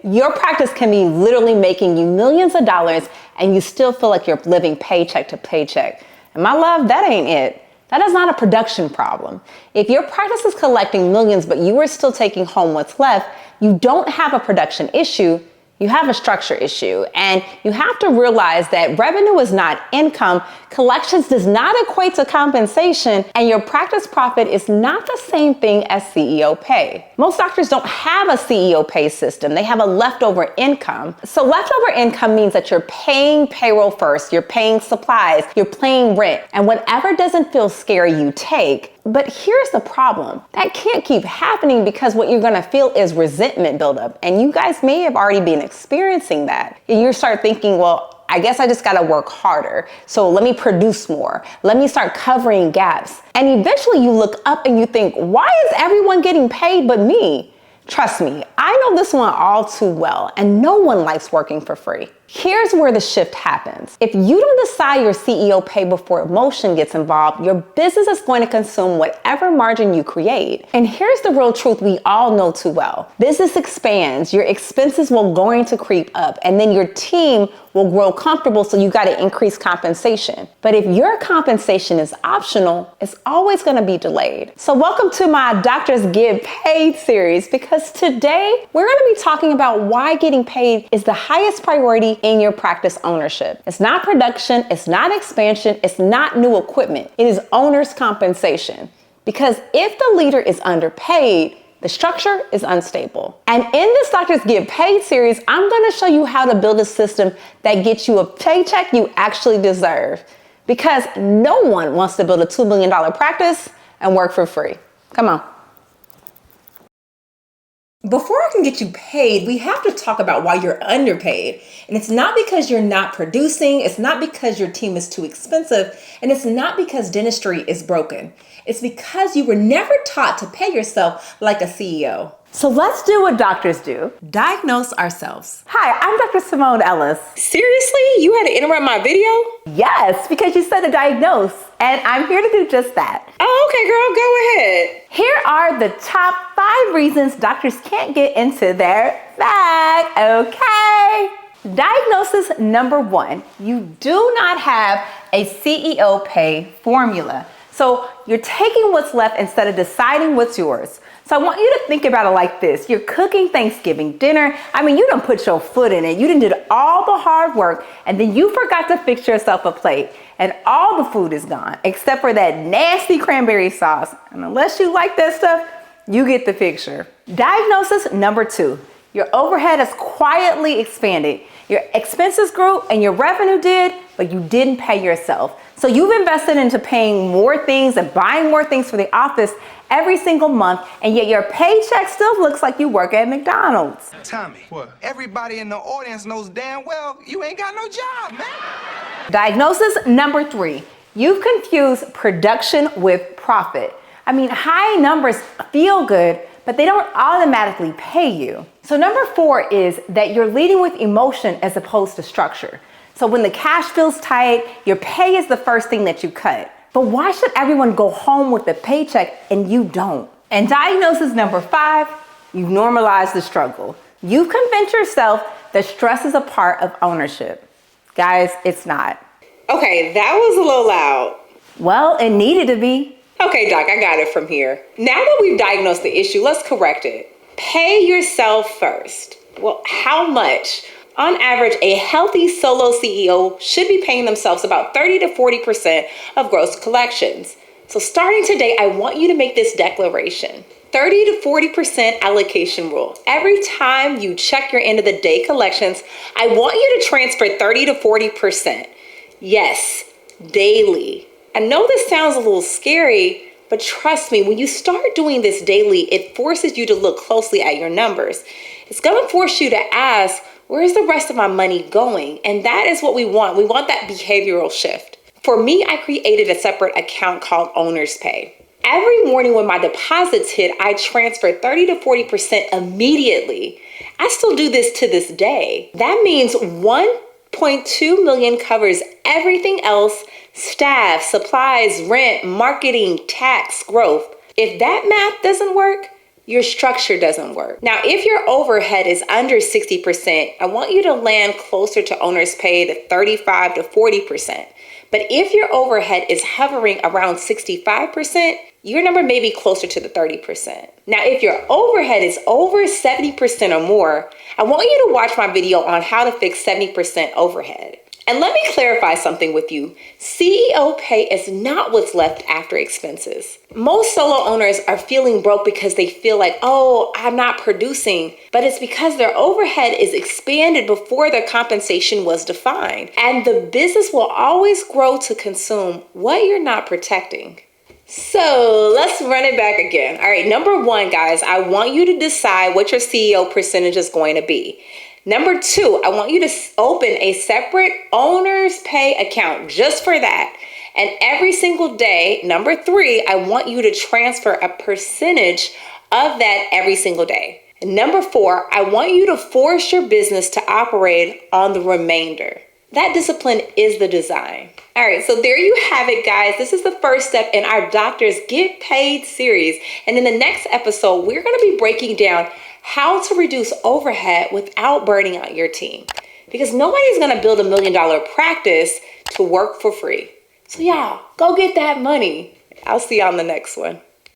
Your practice can be literally making you millions of dollars and you still feel like you're living paycheck to paycheck. And my love, that ain't it. That is not a production problem. If your practice is collecting millions, but you are still taking home what's left, you don't have a production issue, you have a structure issue. And you have to realize that revenue is not income, collections does not equate to compensation, and your practice profit is not the same thing as CEO pay. Most doctors don't have a CEO pay system, they have a leftover income. So leftover income means that you're paying payroll first, you're paying supplies, you're paying rent, and whatever doesn't feel scary you take. But here's the problem. That can't keep happening because what you're gonna feel is resentment buildup. And you guys may have already been experiencing that. And you start thinking, well, I guess I just gotta work harder. So let me produce more. Let me start covering gaps. And eventually you look up and you think, why is everyone getting paid but me? Trust me, I know this one all too well, and no one likes working for free. Here's where the shift happens. If you don't decide your CEO pay before emotion gets involved, your business is going to consume whatever margin you create. And here's the real truth we all know too well. Business expands, your expenses will going to creep up, and then your team will grow comfortable, so you gotta increase compensation. But if your compensation is optional, it's always gonna be delayed. So welcome to my Doctors Get Paid series, because today we're gonna be talking about why getting paid is the highest priority in your practice ownership. It's not production, it's not expansion, it's not new equipment. It is owner's compensation. Because if the leader is underpaid, the structure is unstable. And in this Doctors Get Paid series, I'm gonna show you how to build a system that gets you a paycheck you actually deserve. Because no one wants to build a $2 million practice and work for free. Come on. Before I can get you paid, we have to talk about why you're underpaid. And it's not because you're not producing, it's not because your team is too expensive, and it's not because dentistry is broken. It's because you were never taught to pay yourself like a CEO. So let's do what doctors do. Diagnose ourselves. Hi, I'm Dr. Simone Ellis. Seriously? You had to interrupt my video? Yes, because you said to diagnose, and I'm here to do just that. Oh, okay, girl, go ahead. Here are the top 5 reasons doctors can't get into their bag, okay? Diagnosis number 1, you do not have a CEO pay formula. So you're taking what's left instead of deciding what's yours. So I want you to think about it like this. You're cooking Thanksgiving dinner. I mean, you done put your foot in it. You done did all the hard work, and then you forgot to fix yourself a plate, and all the food is gone, except for that nasty cranberry sauce. And unless you like that stuff, you get the picture. Diagnosis number 2, your overhead has quietly expanded. Your expenses grew and your revenue did, but you didn't pay yourself. So you've invested into paying more things and buying more things for the office every single month, and yet your paycheck still looks like you work at McDonald's. Tommy, what? Everybody in the audience knows damn well you ain't got no job, man. Diagnosis number 3, you've confused production with profit. I mean, high numbers feel good, but they don't automatically pay you. So number 4 is that you're leading with emotion as opposed to structure. So when the cash feels tight, your pay is the first thing that you cut. But why should everyone go home with a paycheck and you don't? And diagnosis number 5, you've normalized the struggle. You've convinced yourself that stress is a part of ownership. Guys, it's not. Okay, that was a little loud. Well, it needed to be. Okay, Doc, I got it from here. Now that we've diagnosed the issue, let's correct it. Pay yourself first. Well, how much? On average, a healthy solo CEO should be paying themselves about 30 to 40% of gross collections. So starting today, I want you to make this declaration. 30 to 40% allocation rule. Every time you check your end of the day collections, I want you to transfer 30 to 40%. Yes, daily. I know this sounds a little scary, but trust me, when you start doing this daily, it forces you to look closely at your numbers. It's gonna force you to ask, where's the rest of my money going? And that is what we want. We want that behavioral shift. For me, I created a separate account called Owner's Pay. Every morning when my deposits hit, I transfer 30 to 40% immediately. I still do this to this day. That means 1.2 million covers everything else: staff, supplies, rent, marketing, tax, growth. If that math doesn't work, your structure doesn't work. Now, if your overhead is under 60%, I want you to land closer to owner's paid at 35 to 40%. But if your overhead is hovering around 65%, your number may be closer to the 30%. Now, if your overhead is over 70% or more, I want you to watch my video on how to fix 70% overhead. And let me clarify something with you. CEO pay is not what's left after expenses. Most solo owners are feeling broke because they feel like, oh, I'm not producing, but it's because their overhead is expanded before their compensation was defined. And the business will always grow to consume what you're not protecting. So let's run it back again. All right, number one, guys, I want you to decide what your CEO percentage is going to be. Number two, I want you to open a separate owner's pay account just for that. And every single day, number three, I want you to transfer a percentage of that every single day. And number four, I want you to force your business to operate on the remainder. That discipline is the design. All right, so there you have it, guys. This is the first step in our Doctors Get Paid series. And in the next episode, we're going to be breaking down how to reduce overhead without burning out your team. Because nobody's going to build $1 million practice to work for free. So y'all, go get that money. I'll see you on the next one.